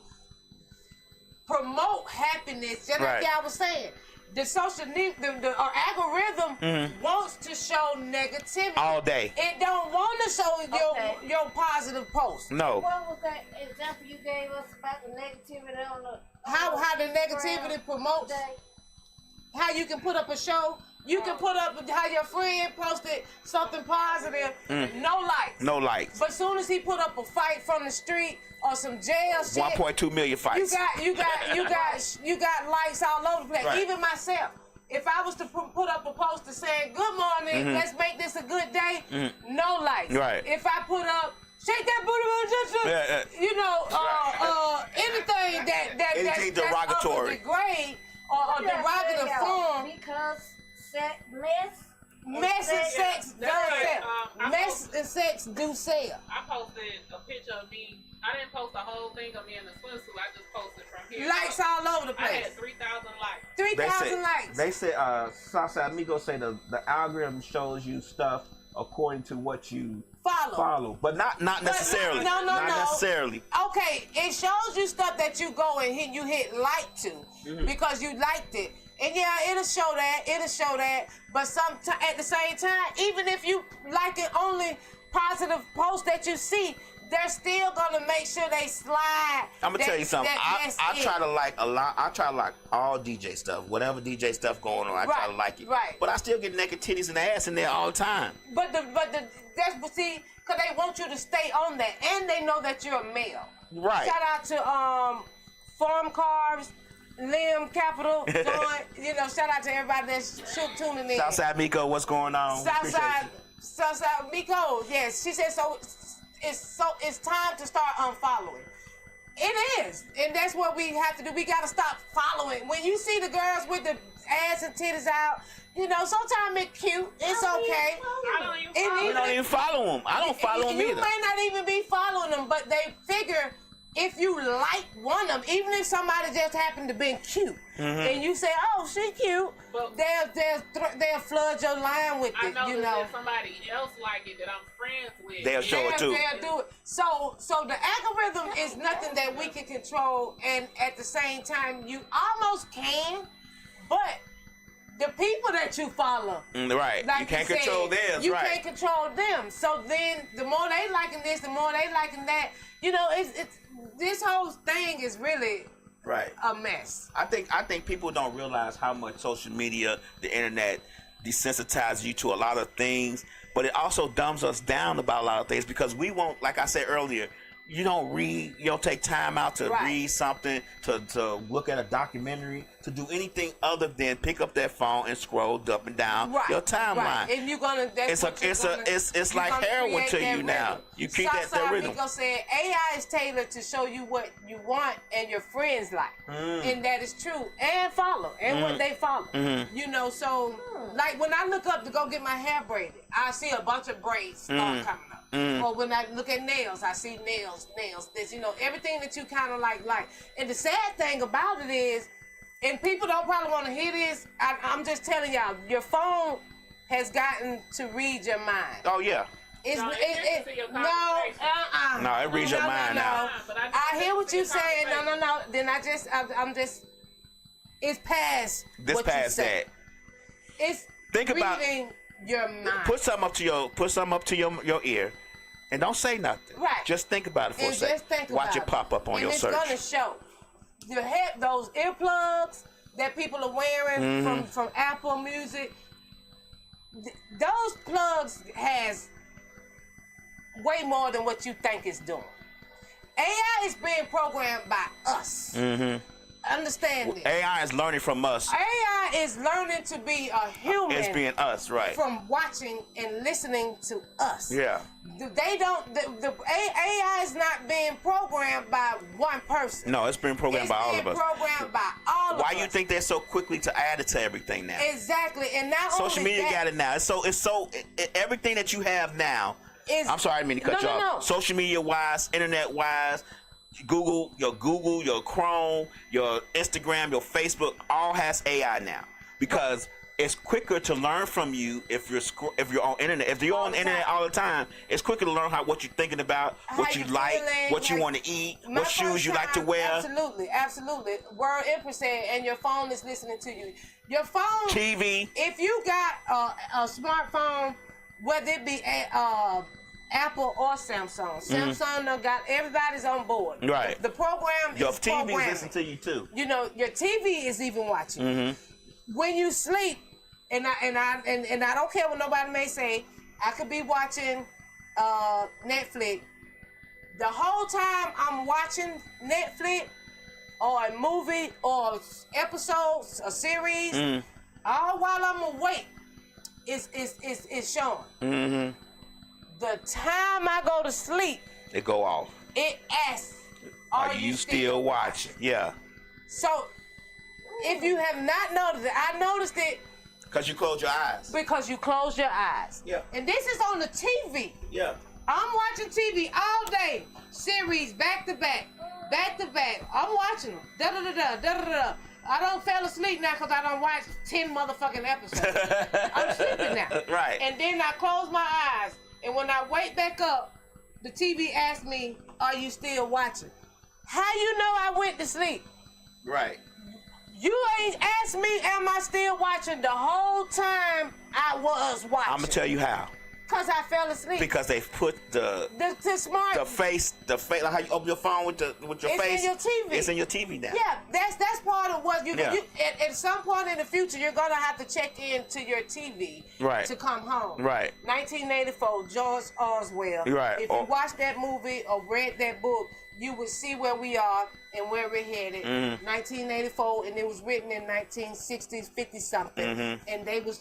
promote happiness, just Right. like y'all was saying. The algorithm wants to show negativity All day. It don't want to show Okay. your positive post. No. What was that example you gave us about the negativity on the How the negativity promotes how you can put up a show. You can put up how your friend posted something positive, no likes. No likes. But soon as he put up a fight from the street or some jail shit, 1.2 million fights. you got likes all over the place. Right. Even myself, if I was to put up a poster saying "Good morning, let's make this a good day," no likes. Right. If I put up "Shake that booty," you know, anything Anything that's derogatory. of a degrade or derogative form. Because Mess and sex do sell. Mess and sex do sell. I posted a picture of me. I didn't post the whole thing of me in the swimsuit. I just posted from here. Likes all over the I place. had 3,000 likes. 3,000 likes. They said Southside Migos say the algorithm shows you stuff according to what you follow. But not necessarily. No. Not necessarily. Okay, it shows you stuff that you go and hit like to because you liked it. And yeah, it'll show that. But at the same time, even if you like it only positive posts that you see, they're still gonna make sure they slide. I'm gonna tell you something. I try to like a lot. I try to like all DJ stuff, whatever DJ stuff going on. I try to like it. Right. But I still get naked titties and ass in there all the time. But because they want you to stay on that, and they know that you're a male. Right. Shout out to Farm Carbs, Limb Capital, shout out to everybody that's tuning in. Southside Miko, what's going on? Southside Miko, yes. She said so. It's time to start unfollowing. It is, and that's what we have to do. We gotta stop following. When you see the girls with the ass and titties out, you know, sometimes it's cute. It's okay. We don't even follow them. I don't follow them either. You may not even be following them, but they figure if you like one of them, even if somebody just happened to be cute, and you say, "Oh, she cute," they'll flood your line with it. I you know, if somebody else like it that I'm friends with, they'll show it too. They'll do it. So the algorithm is nothing that we can control, and at the same time, you almost can, but the people that you follow, right? Like you can't control theirs, you right? can't control them. So then, the more they liking this, the more they liking that. You know, it's this whole thing is really a mess. I think people don't realize how much social media, the internet, desensitizes you to a lot of things, but it also dumbs us down about a lot of things because we won't, like I said earlier, you don't read, you don't take time out to read something, to look at a documentary, to do anything other than pick up that phone and scroll up and down your timeline. Right. And you're gonna, it's like heroin to you now. You keep that rhythm. Miko said AI is tailored to show you what you want and your friends like, and that is true. And follow, and what they follow. You know, so like when I look up to go get my hair braided, I see a bunch of braids start coming up. Or when I look at nails, I see nails. This, you know, everything that you kind of like. And the sad thing about it is, and people don't probably want to hear this, I'm just telling y'all, your phone has gotten to read your mind. Oh, yeah. It reads your mind now. I hear what you're saying. No. Then I'm just, it's past what you say. It's reading your mind. Put something up to your ear, and don't say nothing. Right. Just think about it for a second. Watch it pop up on your search. And it's gonna show. You have those earplugs that people are wearing from Apple Music. Those plugs has way more than what you think it's doing. AI is being programmed by us. Understand this. AI is learning from us. AI is learning to be a human. It's being us, right? From watching and listening to us. Yeah. They don't. The AI is not being programmed by one person. No, it's being programmed by all of us. It's being programmed by all of us. Why you think they're so quickly to add it to everything now? Exactly, and not social only media that, got it now. It's so everything that you have now. I'm sorry, I didn't mean to cut you off. No. Social media wise, internet wise. Google, your Chrome, your Instagram, your Facebook, all has AI now because it's quicker to learn from you if you're on internet. If you're on the internet all the time, it's quicker to learn what you're thinking about, what you like, what you want to eat, what shoes you like to wear. Absolutely. Word Empress said, and your phone is listening to you. Your phone, TV. If you got a smartphone, whether it be Apple or Samsung. Samsung done got everybody's on board. Right. The program your is TV is listening to you too. You know, your TV is even watching. When you sleep, and I don't care what nobody may say, I could be watching Netflix. The whole time I'm watching Netflix or a movie or episodes, a series, all while I'm awake, it's showing. The time I go to sleep, it go off. It asks, are you still watching? Yeah. So, if you have not noticed it, I noticed it. Because you close your eyes. Because you close your eyes. Yeah. And this is on the TV. Yeah. I'm watching TV all day. Series back to back. I'm watching them. Da-da-da-da. I don't fall asleep now because I don't watch 10 motherfucking episodes. I'm sleeping now. Right. And then I close my eyes. And when I wake back up, the TV asks me, are you still watching? How you know I went to sleep? Right. You ain't asked me, am I still watching the whole time I was watching? I'm going to tell you how. Because I fell asleep. Because they've put the face, like how you open your phone with your face. It's in your TV. It's in your TV now. Yeah, that's part of what you at some point in the future, you're going to have to check into your TV to come home. Right. 1984, George Orwell. Right. If you watched that movie or read that book, you would see where we are and where we're headed. 1984, and it was written in 1960s, 50-something. And they was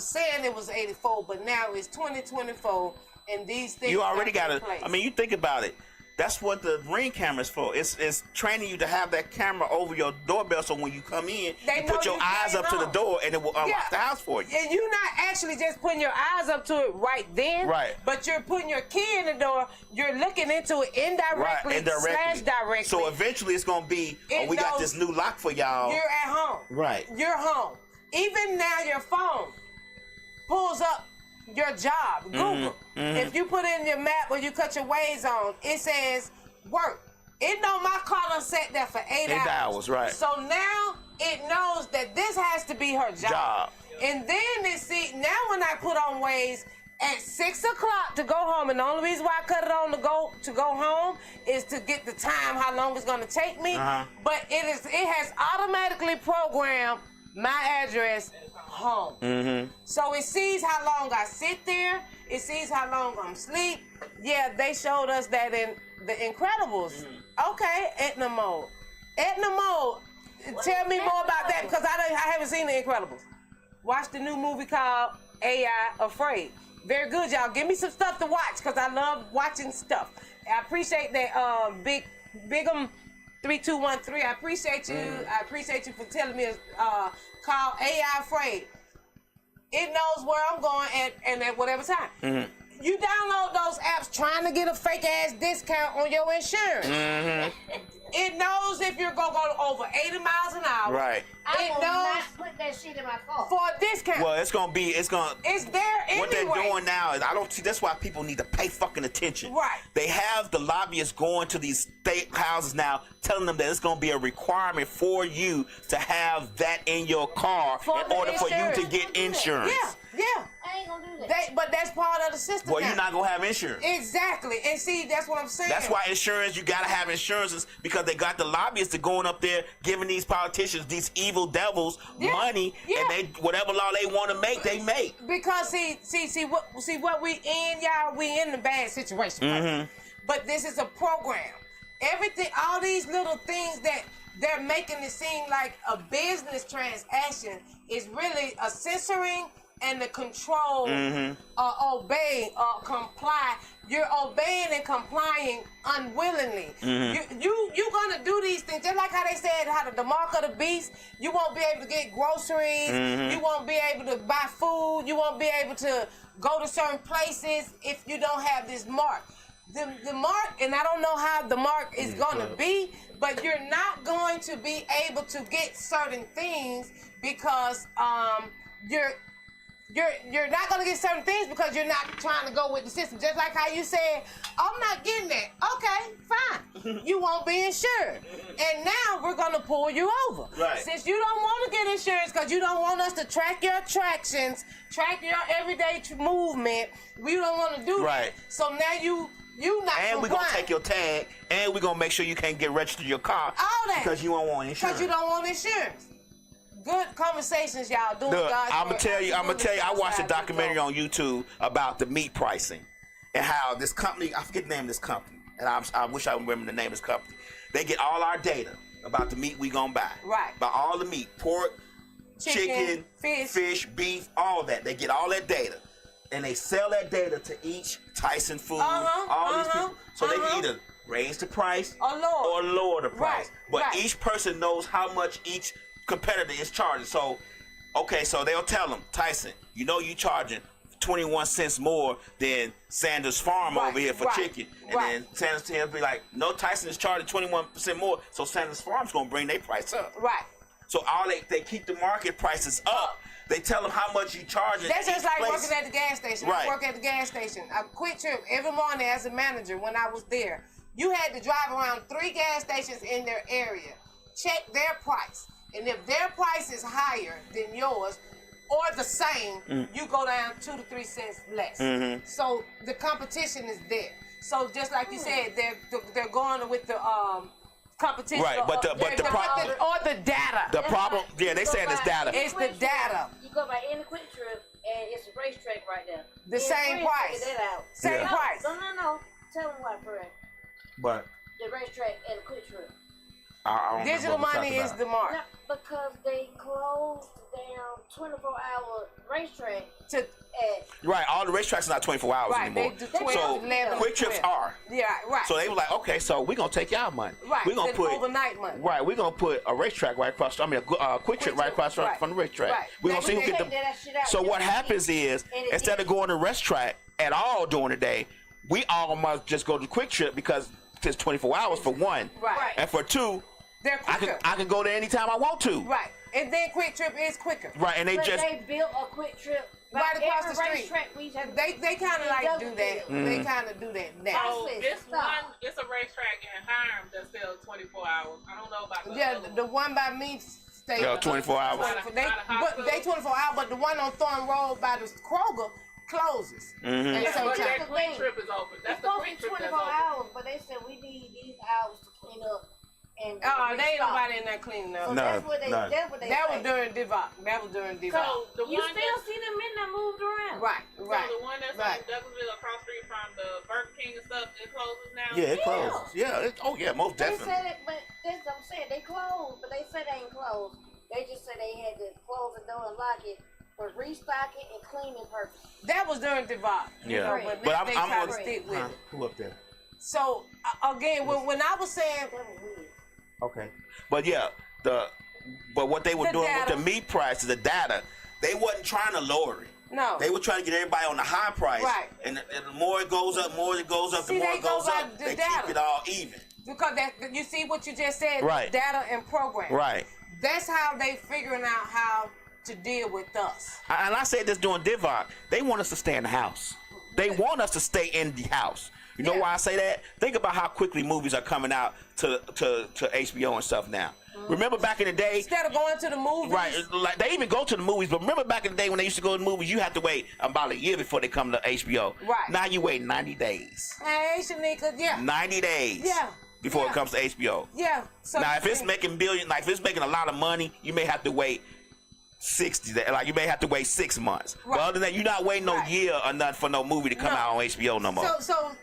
saying it was 84, but now it's 2024, and these things. You already got it. I mean, you think about it. That's what the Ring camera is for. It's training you to have that camera over your doorbell, so when you come in, you put your eyes up to the door, and it will unlock the house for you. And you're not actually just putting your eyes up to it right then. Right. But you're putting your key in the door. You're looking into it indirectly, /directly. So eventually, it's gonna be. We got this new lock for y'all. You're at home. Right. You're home. Even now, your phone pulls up your job, Google. If you put in your map or you cut your Waze on, it says work. It know my car done sat there for 8 hours. 8 hours, right. So now it knows that this has to be her job. And then now when I put on Waze at 6 o'clock to go home, and the only reason why I cut it on to go home is to get the time, how long it's gonna take me. But it has automatically programmed my address home. So it sees how long I sit there. It sees how long I'm asleep. Yeah, they showed us that in The Incredibles. Okay, Etna mode. Etna mode. Tell me more about that, because I haven't seen The Incredibles. Watch the new movie called AI Afraid. Very good, y'all. Give me some stuff to watch, because I love watching stuff. I appreciate that Bigum 3213. I appreciate you. I appreciate you for telling me it's called AI Afraid. It knows where I'm going and at whatever time. You download those apps trying to get a fake ass discount on your insurance. It knows if you're gonna go over 80 miles an hour. Right. I will not put that shit in my car for a discount. Well, it's there anyway. What they're doing now is, I don't see, that's why people need to pay fucking attention. Right. They have the lobbyists going to these state houses now, telling them that it's gonna be a requirement for you to have that in your car in order for you to get insurance. Yeah. I ain't gonna do that. But that's part of the system. Well, now. you're not gonna have insurance. Exactly. And see, that's what I'm saying. That's why insurance, you gotta have insurances, because they got the lobbyists going up there giving these politicians, these evil devils, money, and they whatever law they want to make, they make. Because see what we in, y'all. We in the bad situation. Right? But this is a program. Everything, all these little things that they're making it seem like a business transaction is really a censoring and the control, obey, comply. You're obeying and complying unwillingly. You're gonna do these things just like how they said, how the mark of the beast. You won't be able to get groceries. You won't be able to buy food. You won't be able to go to certain places if you don't have this mark. The mark, and I don't know how the mark is gonna be, but you're not going to be able to get certain things because you're not going to get certain things because you're not trying to go with the system. Just like how you said, I'm not getting that. Okay, fine. You won't be insured. And now we're going to pull you over. Right. Since you don't want to get insurance because you don't want us to track your attractions, track your everyday movement, we don't want to do that. So now you not and we're going to take your tag, and we're going to make sure you can't get registered your car. All that. Because you don't want insurance. Because you don't want insurance. Good conversations, y'all. Look, I'm gonna tell you. I watched a documentary on YouTube about the meat pricing and how this company, I forget the name of this company, and I wish I would remember the name of this company. They get all our data about the meat we gonna buy. Right. About all the meat, pork, chicken, fish, beef, all that. They get all that data, and they sell that data to each Tyson Foods, all these people, so they can either raise the price or lower the price. But each person knows how much each competitor is charging. So they'll tell them, Tyson, you know you charging 21 cents more than Sanders Farm over here for chicken. And then Sanders will be like, no, Tyson is charging 21% more, so Sanders Farm's gonna bring their price up. Right. So they keep the market prices up. They tell them how much you charging. That's just like working at the gas station. Right. I work at the gas station. I quit trip every morning as a manager when I was there. You had to drive around 3 gas stations in their area, check their price. And if their price is higher than yours or the same, you go down 2 to 3 cents less. So the competition is there. So just like you said, they're going with the competition. Right, but the problem or the data. The problem, they saying it's data. It's the data. You go by any quick trip and it's a racetrack right there. The same price. Same price. No. Tell them what, Fred. But the racetrack and the quick trip. Digital money is the mark. No, because they closed down 24-hour racetrack Right, all the racetracks are not 24 hours anymore. They do 12, 11, Quick Trips are. Yeah, right. So they were like, okay, so we're gonna take y'all money. Right. We're gonna put overnight money. Right, we're gonna put a racetrack right across. I mean, a Quick Trip right across from the racetrack. Right. We're gonna see who get the. So what happens is, instead of going to racetrack at all during the day, we all must just go to Quick Trip because it's 24 hours for one. Right. And for two, they're quicker. I can go there anytime I want to. Right. And then Quick Trip is quicker. Right, and they built a Quick Trip right across the street. They kind of like do that. Mm-hmm. They kind of do that now. So it's a racetrack in Hiram that sells 24 hours. I don't know about the other the one by me stays 24 hours. They 24 hours, but the one on Thorn Road by the Kroger closes. Mm-hmm. And but that Quick Trip is open. That's the Quick Trip that's 24 open. hours, but they said we need these hours to clean up. And they ain't nobody in there cleaning up. So that's what they That was during Divock. So the you one still see them men that moved around. Right. So the one that's in Douglasville across the street from the Burger King and stuff, it closes now? Yeah, it closes. Yeah, most They definitely. said it, but that's what I'm saying. They closed, but they said they ain't closed. They just said they had to close the door and lock it for restocking and cleaning purposes. That was during Divock. Yeah. But I'm try to stick with it. Who up there? So, again, when I was saying... Okay. But yeah, but what they were doing with the meat prices, the data, they wasn't trying to lower it. No. They were trying to get everybody on the high price. Right. And the more it goes up, the more it goes up, they keep it all even. Because you see what you just said, right. Data and program. Right. That's how they figuring out how to deal with us. And I said this during Divock, they want us to stay in the house. They want us to stay in the house. You know why I say that? Think about how quickly movies are coming out to HBO and stuff now. Remember back in the day? Instead of going to the movies. Right. Like they even go to the movies, but remember back in the day when they used to go to the movies, you had to wait about a year before they come to HBO. Right. Now you wait 90 days. Hey, Shanika, 90 days. Yeah. Before it comes to HBO. Yeah. So now if it's making if it's making a lot of money, you may have to wait 60 days. Like you may have to wait 6 months. Right. But other than that, you're not waiting no year or nothing for no movie to come out on HBO no more.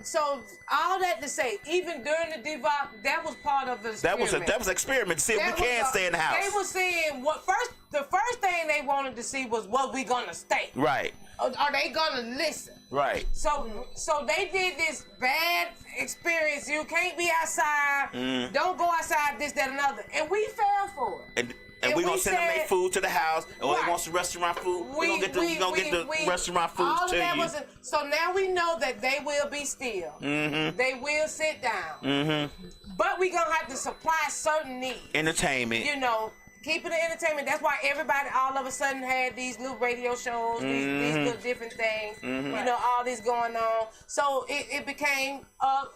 So all that to say, even during the Divock, that was part of the experiment. That was an experiment to see if we can stay in the house. They were seeing the first thing they wanted to see was we gonna stay. Right. Are they gonna listen? Right. So they did this bad experience. You can't be outside. Don't go outside. This, that, and other. And we fell for it. And we're going to send them their food to the house. Or they want some restaurant food. We're going to get the restaurant food to you. So now we know that they will be still. Mm-hmm. They will sit down. Mm-hmm. But we're going to have to supply certain needs. Entertainment. You know, keep it entertainment. That's why everybody all of a sudden had these little radio shows, these little different things. Mm-hmm. You know, all this going on. So it became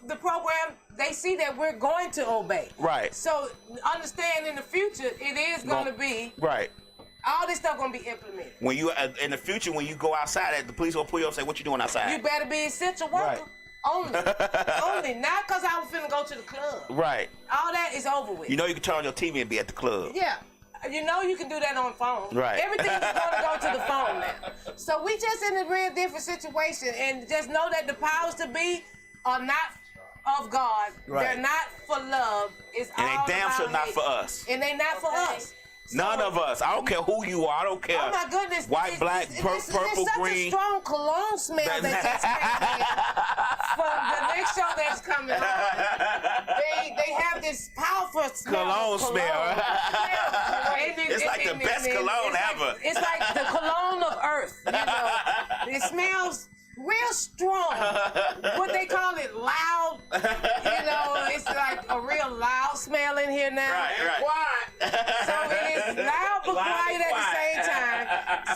the program. They see that we're going to obey. Right. So understand in the future, it is going to be. Right. All this stuff going to be implemented. When you in the future, when you go outside, the police will pull you up and say, "What you doing outside?" You better be essential worker. Right. Only. Not because I was finna go to the club. Right. All that is over with. You know you can turn on your TV and be at the club. Yeah. You know you can do that on the phone. Right. Everything is going to go to the phone now. So we just in a real different situation, and just know that the powers to be are not of God. Right. They're not for love. It's all about and they damn sure not for us. And they not for us. So, none of us. I don't care who you are. I don't care. Oh my goodness. White, black, purple, green. There's such a strong cologne smell that just came in for the next show that's coming on. They have this powerful smell. Cologne smell. It's like the best cologne ever. It's like the cologne of earth. You know, it smells real strong. What they call it, loud. You know, it's like a real loud smell in here now. Right. Quiet. So it is loud but quiet at the same time.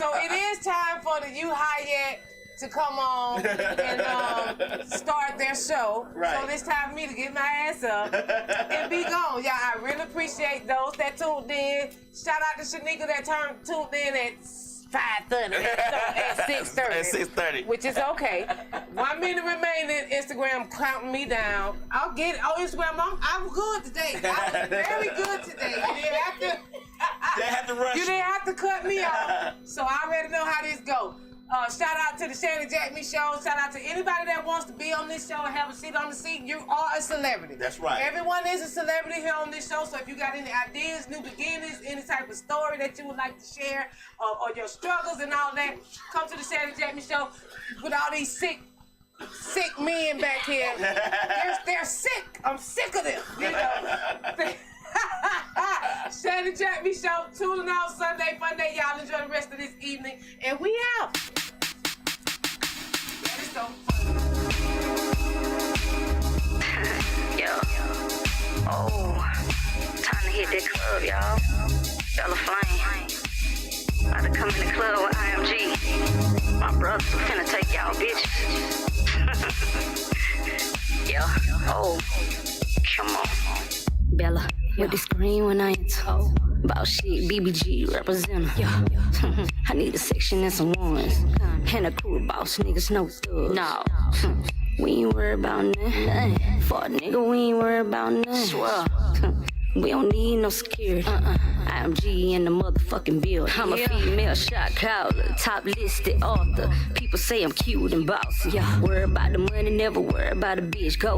So it is time for the You Hayek to come on and start their show. Right. So it's time for me to get my ass up and be gone. Yeah, I really appreciate those that tuned in. Shout out to Shanika that tuned in at 5:30, at 6:30. At 6:30. Which is okay. 1 minute remaining. Instagram counting me down. I'll get it. Oh, Instagram, I'm good today. I was very good today. You didn't have to rush. You didn't have to cut me off. So I already know how this go. Shout out to the Shanny JackMe Show. Shout out to anybody that wants to be on this show and have a seat on the seat. You are a celebrity. That's right. Everyone is a celebrity here on this show. So if you got any ideas, new beginnings, any type of story that you would like to share, or your struggles and all that, come to the Shanny JackMe Show with all these sick men back here. They're sick. I'm sick of them. You know. Shanny JackMe Show, tuning out Sunday, fun day. Y'all enjoy the rest of this evening, and we out. Let's go. Yo. Oh, time to hit that club, y'all. Y'all are flame. About to come in the club with IMG. My brothers are finna take y'all bitches. Yo. Oh, come on. Bella. With the screen when I ain't told about shit, BBG represent. Yeah. I need a section and some ones. And a crew of boss niggas, no thugs. No. We ain't worried about nothing. For a nigga, we ain't worried about nothing. Swear. We don't need no security. IMG in the motherfucking building. I'm a female shot caller, top listed author. People say I'm cute and bossy. Worry about the money, never worry about a bitch. Go.